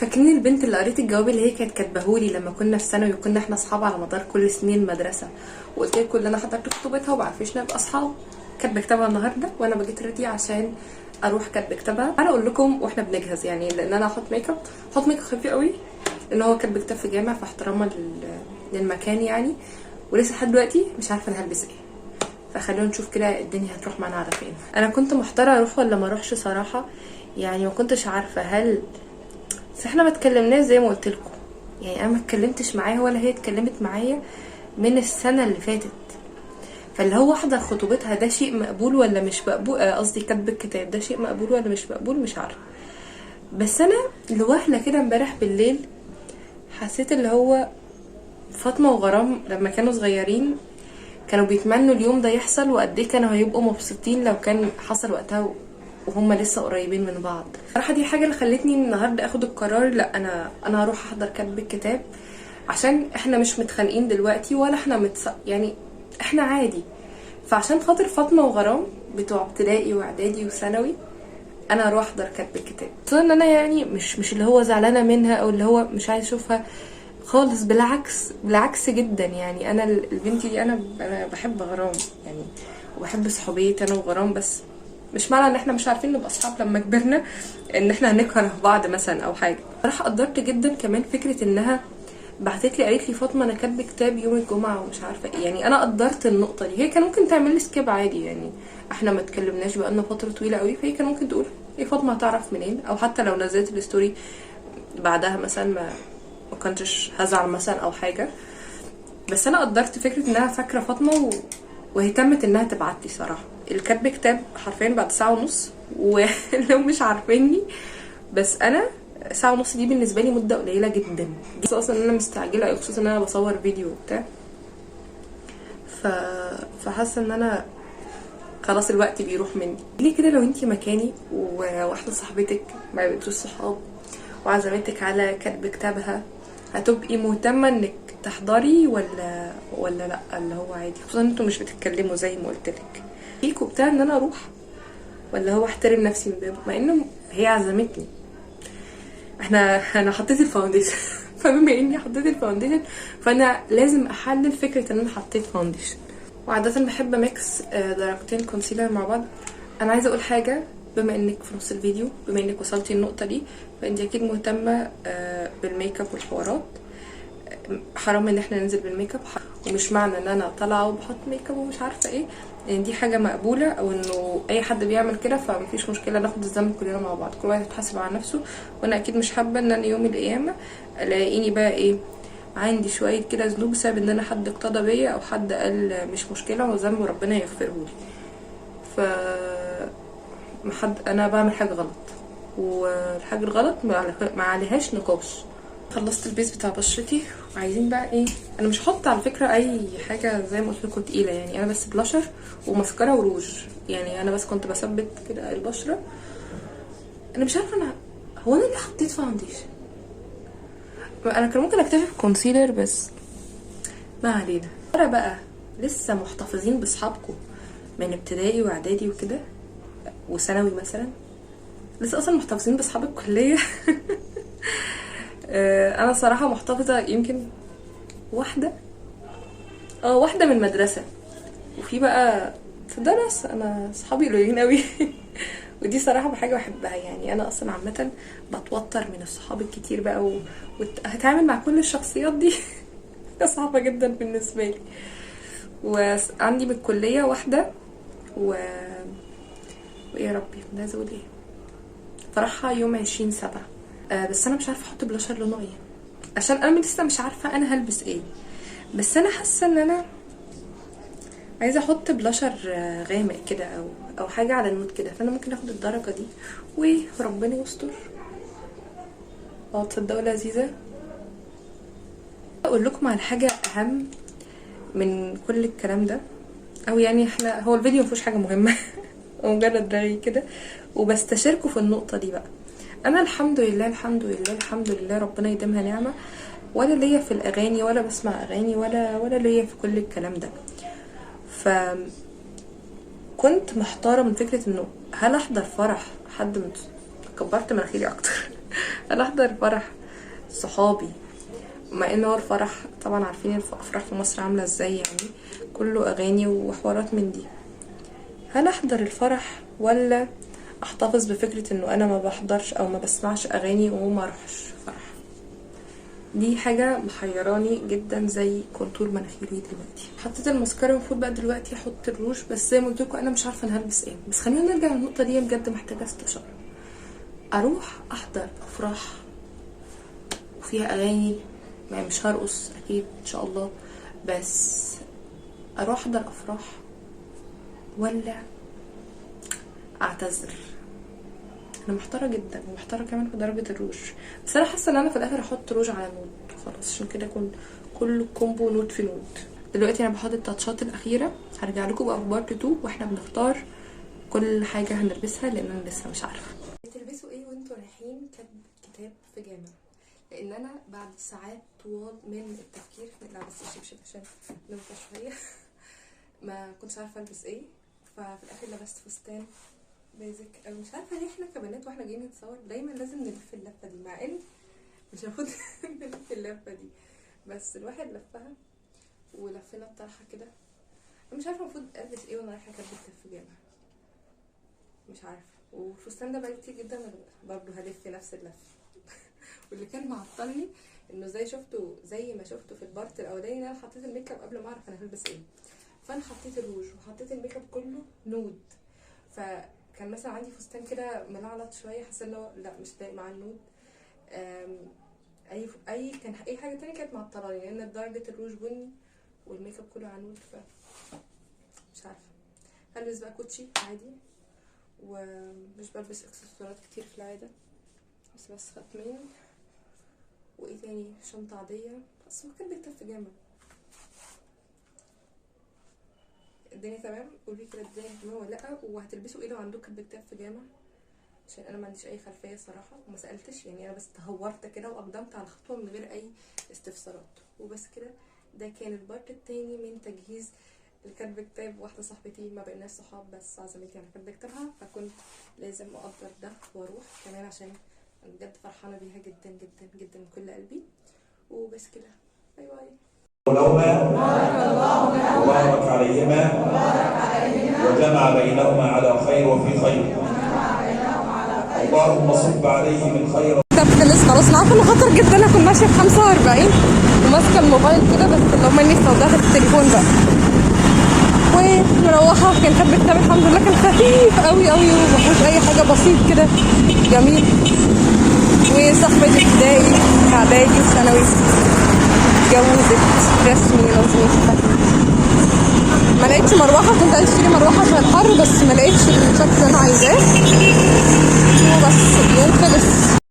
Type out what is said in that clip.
فاكرين البنت اللي قريت الجواب اللي هي كانت كاتباهولي لما كنا في ثانوي وكنا احنا اصحاب على مدار كل سنين المدرسه، وقلت لكم ان انا حضرت خطوبتها ومعرفش نبقى اصحاب؟ كاتبه كتابها النهارده وانا بجيت ريدي عشان اروح كاتبه كتابها. انا اقول لكم واحنا بنجهز يعني، لان انا هحط ميك اب خفيف قوي، لان هو كاتب كتاب في جامع، فاحتراما للمكان يعني، ولسه لحد دلوقتي مش عارفه انا هلبس ايه، فخلونا نشوف كده الدنيا هتروح معانا على فين. انا كنت محتاره اروح ولا ما اروحش صراحه، يعني ما كنتش عارفه هل، بس احنا ما اتكلمناش زي ما قلت لكم، يعني انا ما اتكلمتش معاها ولا هي اتكلمت معايا من السنه اللي فاتت، فاللي هو احضر خطوبتها ده شيء مقبول ولا مش مقبول، قصدي كاتب الكتاب ده شيء مقبول ولا مش مقبول، مش عارفه. بس انا لوهله كده امبارح بالليل حسيت اللي هو فاطمه وغرام لما كانوا صغيرين كانوا بيتمنوا اليوم ده يحصل، وقد ايه كانوا هيبقوا مبسوطين لو كان حصل وقتها وهم لسه قريبين من بعض. صراحه دي حاجه اللي خلتني النهارده اخد القرار، لا انا هروح احضر كتب الكتاب، عشان احنا مش متخانقين دلوقتي ولا احنا يعني احنا عادي. فعشان خاطر فاطمه وغرام بتوع ابتدائي واعدادي وثانوي انا هروح احضر كتب الكتاب، خصوصا ان انا يعني مش اللي هو زعلانه منها او اللي هو مش عايز اشوفها خالص، بالعكس جدا يعني. انا البنت دي انا بحب غرام يعني، وبحب صحوبيه انا وغرام، بس مش معنى ان احنا مش عارفين نبقى اصحاب لما كبرنا ان احنا هنكره بعض مثلا او حاجه. صراحه قدرت جدا كمان فكره انها بعتت لي قالت لي فاطمه انا كاتبه كتاب يوم الجمعه ومش عارفه ايه، يعني انا قدرت النقطه دي. هي كان ممكن تعمل لي سكيب عادي يعني، احنا ما اتكلمناش بقالنا فتره طويله قوي، فهي كان ممكن تقول ايه فاطمه هتعرف منين، او حتى لو نزلت الستوري بعدها مثلا ما كنتش هزعل مثلا او حاجه. بس انا قدرت فكره انها فاكره فاطمه واهتمت انها تبعت لي. صراحه الكاتب كتاب حرفيا بعد ساعه ونص، ولو مش عارفيني بس انا ساعه ونص دي بالنسبه لي مده قليله جدا، اصلا ان انا مستعجله قوي، خصوصا ان انا بصور فيديو وبتاع، فحاسه ان انا خلاص الوقت بيروح مني. ليه كده لو انتي مكاني وواحده صاحبتك ما بقيتوش صحاب وعزمتك على كتب كتابها، هتبقي مهتمه انك تحضري ولا لا اللي هو عادي، خصوصا انتوا مش بتتكلموا زي ما قلت لك فيكوا بتاع ان انا اروح، ولا هو احترم نفسي من بابه مع انه هي عزمتني. انا حطيت الفاونديشن فبما اني حطيت الفاونديشن فانا لازم احلل فكره ان انا حطيت فاونديشن، وعاده بحب ميكس درجتين كونسيلر مع بعض. انا عايزه اقول حاجه، بما انك في نص الفيديو، بما انك وصلتي النقطه دي، فانت اكيد مهتمه بالميك اب والحوارات. حرام ان احنا ننزل بالميك اب، ومش معنى ان انا طالعه وبحط ميك اب ومش عارفه ايه ان دي حاجه مقبوله، او انه اي حد بيعمل كده فمفيش مشكله ناخد الذنب كلنا مع بعض، كل واحد يتحاسب على نفسه. وانا اكيد مش حابه ان انا يوم القيامه الاقيني بقى ايه عندي شويه كده ذنوب بسبب ان انا حد اقتضى بيا او حد قال مش مشكله وذنب ربنا يغفره لي. ف انا بعمل حاجه غلط، والحاجه الغلط ما عليهاش نقاش. خلصت البيز بتاع بشرتي وعايزين بقى ايه، انا مش هحط على فكره اي حاجه زي ما قلت لكم تقيله يعني، انا بس بلاشر وماسكارا وروج يعني، انا بس كنت بثبت كده البشره. انا مش عارفه هو انا اللي حطيت فاونديشن، انا كان ممكن اكتشف كونسيلر بس ما علينا. ترى بقى لسه محتفظين باصحابكم من ابتدائي واعدادي وكده وثانوي مثلا، لسه اصلا محتفظين باصحاب الكليه انا صراحه محتفظه يمكن واحده من المدرسه، وفي بقى في الدرس انا صحابي قليلين قوي ودي صراحه بحاجه بحبها يعني. انا اصلا عامه بتوتر من الصحاب الكتير بقى وهتعامل مع كل الشخصيات دي صعبه جدا بالنسبه لي. وعندي بالكليه واحده وايه يا ربي كنت عايزه اقول ايه، فرحها يوم 20/7. بس انا مش عارفه احط بلاشر لونه ايه، عشان انا لسه مش عارفه انا هلبس ايه، بس انا حاسه ان انا عايزه احط بلاشر غامق كده او حاجه على النوت كده، فانا ممكن اخد الدرجه دي وربنا يستر. تصدقوا لذيذه. اقول لكم على حاجه اهم من كل الكلام ده، او يعني هو الفيديو مفيهوش حاجه مهمه مجرد رغي كده، وبستشيركم في النقطه دي بقى. انا الحمد لله ربنا يديمها نعمه، ولا ليا في الاغاني ولا بسمع اغاني ولا ليا في كل الكلام ده. كنت محتاره من فكره انه هل احضر فرح حد كبرت مناخيري اكتر انا احضر فرح صحابي، مع ان هو الفرح طبعا عارفين الافراح في مصر عامله ازاي، يعني كله اغاني وحوارات من دي. هل احضر الفرح ولا احتفظ بفكره انه انا ما بحضرش او ما بسمعش اغاني وما اروحش فرح؟ دي حاجه محيراني جدا زي كونتور مناخيري دلوقتي. حطيت الماسكارا، المفروض بقى دلوقتي احط الروج، بس زي ما قلت لكم انا مش عارفه انا هلبس ايه. بس خلينا نرجع للنقطه دي، بجد محتاجه استشاره. اروح احضر افراح وفيها اغاني، يعني مش هرقص اكيد ان شاء الله، بس اروح احضر افراح ولا اعتذر؟ انا محتاره جدا، ومحتاره كمان في درجه الروج. بس انا حاسه ان انا في الاخر هحط روج على نود خلاص، عشان كده يكون كله كومبو نود في نود. دلوقتي انا بحط التاتشات الاخيره، هرجع لكم بقى في بارت 2 واحنا بنختار كل حاجه هنلبسها، لان انا لسه مش عارفه. تلبسوا ايه وانتوا رايحين كتاب في جامع؟ لان انا بعد ساعات طوال من التفكير، نقلع بس الشبشب عشان ننفع شويه ما كنتش عارفه البس ايه، ففي الاخر لبست فستان بيزك. انا مش عارفه ليه احنا كبنات واحنا جايين نتصور دايما لازم نلف اللفه دي، مع ان مش المفروض نلف اللفه دي، بس الواحد لفها ولفينا الطرحه كده. انا مش عارفه المفروض البس ايه وانا رايحه كتاب في جامع، مش عارفه. والفستان ده بقالي كتير جدا برضه هلف نفس اللف واللي كان معطلني انه زي ما شفته في البارت الاولاني، ان انا حطيت الميك اب قبل ما اعرف انا هلبس ايه. فانا حطيت الروج وحطيت الميك اب كله نود، فكان مثلا عندي فستان كده ملعلط شويه، حاسه انه لا مش لايق مع النود. اي حاجه تانية كانت معطلاني، لان درجه الروج بني والميك اب كله على نود. ف مش عارفه هلبس بقى كوتشي عادي، ومش بلبس اكسسوارات كتير في العاده، بس خاتمين. وايه تاني؟ شنطه عاديه، بس هو كان بيكتب في جامع. الدنيا تمام؟ قولي كده الدنيا تمام ولا لا، وهتلبسوا ايه لو عندكم كتاب في جامع؟ عشان انا ما عنديش اي خلفيه صراحه، وما سالتش، يعني انا بس تهورت كده واقدمت على خطوه من غير اي استفسارات وبس كده. ده كان البارت التاني من تجهيز الكتب كتاب واحده صاحبتي، ما بقيناش صحاب بس عزمتني على كتب كتابها، فكنت لازم اقدر ده واروح كمان، عشان انا بجد فرحانه بيها جدا جدا جدا من كل قلبي. وبس كده، باي باي. وبارك عليهما وجمع بينهما على خير وفي خير. اللهم صب عليهم الخير. كتاب خلص خلاص. انا عارفه انه خطر جدا، انا كنت ماشيه في 45 وماسكه الموبايل كده، بس لو مني استودعت التليفون بقى. ومروحه، كان كاتب كتاب الحمد لله، كان خفيف قوي قوي ومفيهوش اي حاجه، بسيط كده جميل. وصاحبتي ابتدائي اعدادي ثانوي اتجوزت رسمي لطيف. ما لقيتش مروحه، كنت عايزه اشتري مروحه عشان الحر، بس ما لقيتش الشكل اللي انا عايزاه،